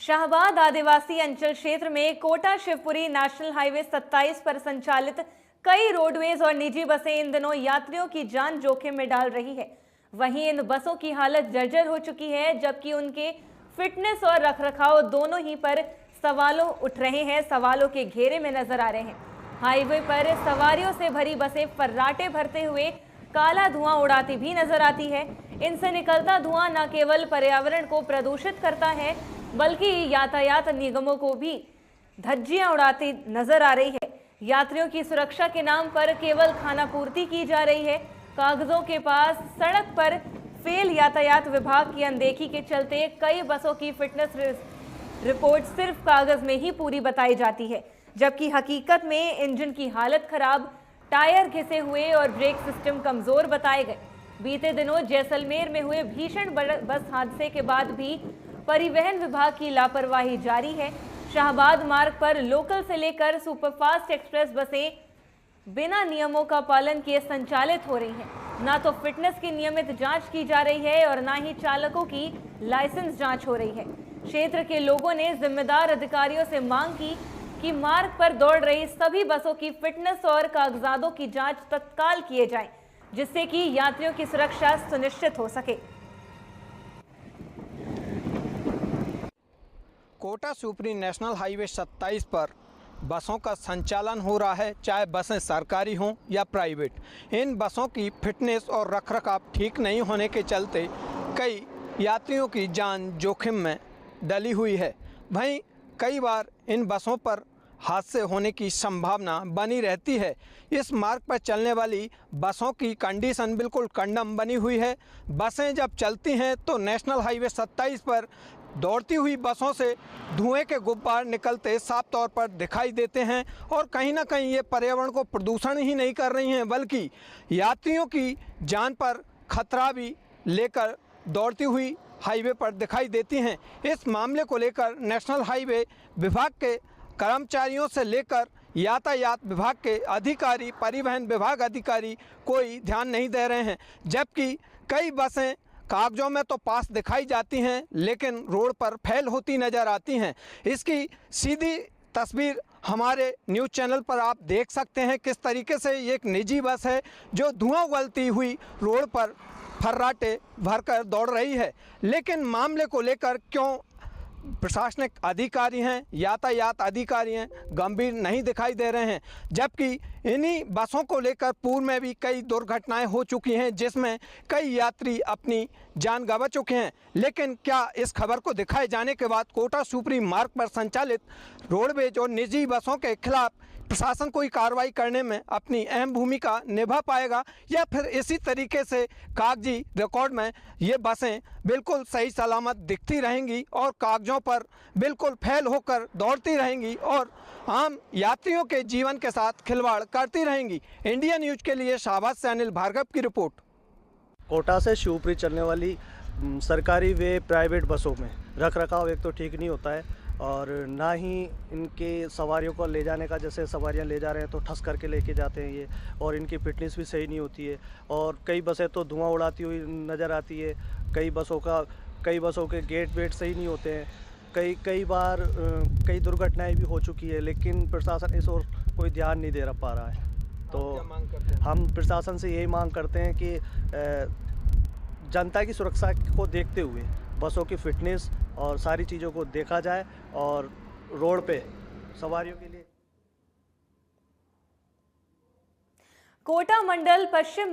शाहबाद आदिवासी अंचल क्षेत्र में कोटा शिवपुरी नेशनल हाईवे 27 पर संचालित कई रोडवेज और निजी बसें इन दिनों यात्रियों की जान जोखिम में डाल रही है। वहीं इन बसों की हालत जर्जर हो चुकी है, जबकि उनके फिटनेस और रखरखाव दोनों ही पर सवालों उठ रहे हैं, सवालों के घेरे में नजर आ रहे हैं। हाईवे पर सवारियों से भरी बसें फर्राटे भरते हुए काला धुआं उड़ाती भी नजर आती है। इनसे निकलता धुआं न केवल पर्यावरण को प्रदूषित करता है, बल्कि यातायात निगमों को भी धज्जियां उड़ाती नजर आ रही है। यात्रियों की सुरक्षा के नाम पर केवल खानापूर्ति की जा रही है। कागजों के पास सड़क पर फेल यातायात विभाग की अनदेखी के चलते कई बसों की फिटनेस रिपोर्ट सिर्फ कागज में ही पूरी बताई जाती है, जबकि हकीकत में इंजन की हालत खराब, टायर घिसे हुए और ब्रेक सिस्टम कमजोर बताए गए। बीते दिनों जैसलमेर में हुए भीषण बस हादसे के बाद भी परिवहन विभाग की लापरवाही जारी है। शाहबाद मार्ग पर लोकल से लेकर सुपरफास्ट एक्सप्रेस बसें बिना नियमों का पालन किए संचालित हो रही हैं। ना तो फिटनेस की नियमित जांच की जा रही है और ना ही चालकों की लाइसेंस जांच हो रही है। क्षेत्र के लोगों ने जिम्मेदार अधिकारियों से मांग की कि मार्ग पर दौड़ रही सभी बसों की फिटनेस और कागजातों की जांच तत्काल किए जाए, जिससे कि यात्रियों की सुरक्षा सुनिश्चित हो सके। कोटा शिवपुरी नेशनल हाईवे 27 पर बसों का संचालन हो रहा है, चाहे बसें सरकारी हों या प्राइवेट। इन बसों की फिटनेस और रखरखाव ठीक नहीं होने के चलते कई यात्रियों की जान जोखिम में डली हुई है। वहीं कई बार इन बसों पर हादसे होने की संभावना बनी रहती है। इस मार्ग पर चलने वाली बसों की कंडीशन बिल्कुल कंडम बनी हुई है। बसें जब चलती हैं तो नेशनल हाईवे 27 पर दौड़ती हुई बसों से धुएं के गुब्बार निकलते साफ तौर पर दिखाई देते हैं और कहीं ना कहीं ये पर्यावरण को प्रदूषण ही नहीं कर रही हैं, बल्कि यात्रियों की जान पर खतरा भी लेकर दौड़ती हुई हाईवे पर दिखाई देती हैं। इस मामले को लेकर नेशनल हाईवे विभाग के कर्मचारियों से लेकर यातायात विभाग के अधिकारी, परिवहन विभाग अधिकारी कोई ध्यान नहीं दे रहे हैं, जबकि कई बसें कागजों में तो पास दिखाई जाती हैं लेकिन रोड पर फेल होती नज़र आती हैं। इसकी सीधी तस्वीर हमारे न्यूज़ चैनल पर आप देख सकते हैं किस तरीके से ये एक निजी बस है जो धुआं उगलती हुई रोड पर फर्राटे भरकर दौड़ रही है। लेकिन मामले को लेकर क्यों प्रशासनिक अधिकारी हैं, यातायात अधिकारी हैं, गंभीर नहीं दिखाई दे रहे हैं, जबकि इन्हीं बसों को लेकर पूर्व में भी कई दुर्घटनाएं हो चुकी हैं जिसमें कई यात्री अपनी जान गंवा चुके हैं। लेकिन क्या इस खबर को दिखाए जाने के बाद कोटा शिवपुरी मार्ग पर संचालित रोडवेज और निजी बसों के खिलाफ प्रशासन कोई कार्रवाई करने में अपनी अहम भूमिका निभा पाएगा, या फिर इसी तरीके से कागजी रिकॉर्ड में ये बसें बिल्कुल सही सलामत दिखती रहेंगी और कागजों पर बिल्कुल फेल होकर दौड़ती रहेंगी और आम यात्रियों के जीवन के साथ खिलवाड़ करती रहेंगी। इंडिया न्यूज़ के लिए शाहबाद से अनिल भार्गव की रिपोर्ट। कोटा से शिवपुरी चलने वाली सरकारी व प्राइवेट बसों में रखरखाव एक तो ठीक नहीं होता है और ना ही इनके सवारियों को ले जाने का, जैसे सवारियां ले जा रहे हैं तो ठस करके लेके जाते हैं ये, और इनकी फिटनेस भी सही नहीं होती है और कई बसें तो धुआं उड़ाती हुई नज़र आती है। कई बसों के गेट वेट सही नहीं होते हैं। कई बार कई दुर्घटनाएं भी हो चुकी है, लेकिन प्रशासन इस ओर कोई ध्यान नहीं दे पा रहा है। तो हम प्रशासन से यही मांग करते हैं कि जनता की सुरक्षा को देखते हुए बसों की फिटनेस और सारी चीज़ों को देखा जाए और रोड पे सवारियों के लिए। कोटा मंडल पश्चिम